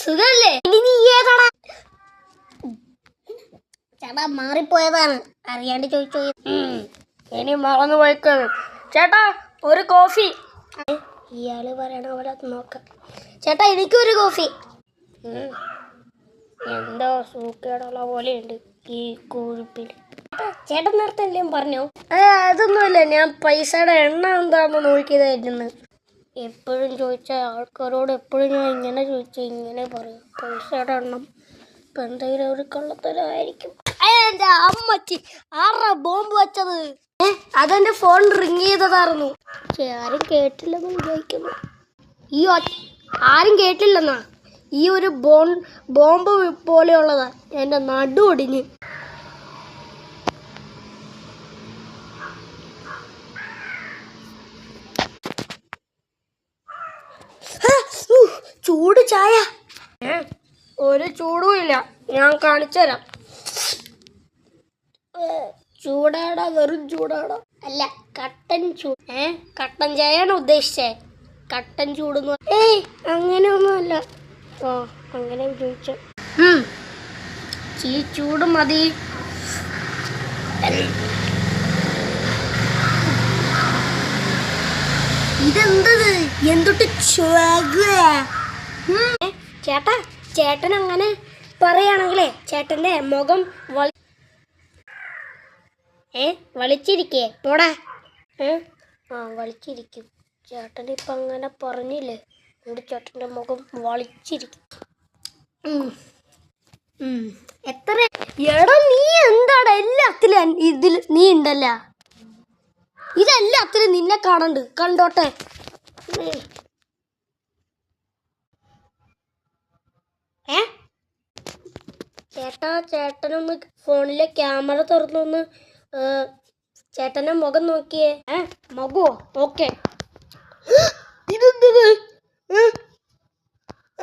സുഖല്ലേ? ഇനി നീ ഏതാടാ? ചേട്ടാ മാറിപ്പോയതാണ്, അറിയാണ്ട് ചോദിച്ചു. ഇനി മറന്നു പോയിക്കത്. ചേട്ടാ ഒരു കോഫി. ഇയാള് പറയണ പോലെ നോക്കാം. ചേട്ടാ എനിക്കൊരു കോഫി. എന്തോ സൂക്കേടുള്ള പോലെയുണ്ട് ഈ കുഴിപ്പിൽ. ചേട്ടൻ നേരത്തെ എന്തെങ്കിലും പറഞ്ഞോ? അതൊന്നുമില്ല, ഞാൻ പൈസയുടെ എണ്ണ എന്താണെന്ന് നോക്കിയതായിരുന്നു. എപ്പോഴും ചോദിച്ച ആൾക്കാരോട് എപ്പോഴും ഞാൻ ഇങ്ങനെ ചോദിച്ചാൽ ഇങ്ങനെ പറയും, പൈസയുടെ എണ്ണം. ഇപ്പം എന്തെങ്കിലും ഒരു കള്ളത്തരമായിരിക്കും. എൻ്റെ അമ്മച്ചി ആരാ ബോംബ് വെച്ചത്? അതെന്റെ ഫോൺ റിങ് ചെയ്തതായിരുന്നു. ആരും കേട്ടില്ലെന്ന് വിചാരിക്കുന്നു. ആരും കേട്ടില്ലെന്നാ? ഈ ഒരു ബോംബ് പോലെയുള്ളതാ എൻ്റെ നടു ഒടിഞ്ഞ്. ചൂട് ചായ. ഒരു ചൂടും ഇല്ല, ഞാൻ കാണിച്ചു തരാം. ചൂടാടാ, വെറും ചൂടാടാ. അല്ല, കട്ടൻ ചൂട്. കട്ടൻ ചായയാണ് ഉദ്ദേശിച്ചേ. കട്ടൻ ചൂടെന്ന് അങ്ങനെയൊന്നുമല്ല. അങ്ങനെ ചോദിച്ച ഈ ചൂട് മതി. ഇതെന്തത്? എന്തൊട്ട് ചേട്ടാ, ചേട്ടൻ അങ്ങനെ പറയുകയാണെങ്കിലേ ചേട്ടന്റെ മുഖം വലിച്ചിരിക്കേ പോടാ. വലിച്ചിരിക്കും. ചേട്ടൻ ഇപ്പം അങ്ങനെ പറഞ്ഞില്ലേ, എൻ്റെ ചേട്ടൻ്റെ മുഖം വലിച്ചിരിക്കും. എത്ര എടാ, നീ എന്താടാ എല്ലാത്തിലും ഇതിൽ നീ ഉണ്ടല്ല. ഇതെല്ലാത്തിലും നിന്നെ കാണണ്ട്, കണ്ടോട്ടെ. ചേട്ടാ, ചേട്ടനൊന്ന് ഫോണിലെ ക്യാമറ തുറന്നൊന്ന് ചേട്ടൻ്റെ മുഖം നോക്കിയേ. മകുവോ? ഓക്കെ. ഇതെന്തത്?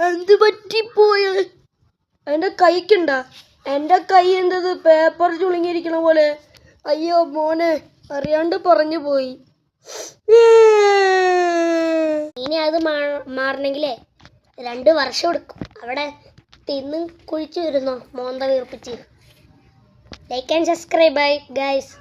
എന്ത് പറ്റിപ്പോയ? എൻ്റെ കൈക്കുണ്ടാ? എൻ്റെ കൈ എന്തത് പേപ്പർ ചുളുങ്ങിയിരിക്കണ പോലെ. അയ്യോ മോനെ, അറിയാണ്ട് പറഞ്ഞു പോയി. ഇനി അത് മാറണമെങ്കിലേ 2 വർഷം എടുക്കും. അവിടെ തിന്ന് കുഴിച്ചു വരുന്നോ മോന്ത വീർപ്പിച്ച്. Like and subscribe guys.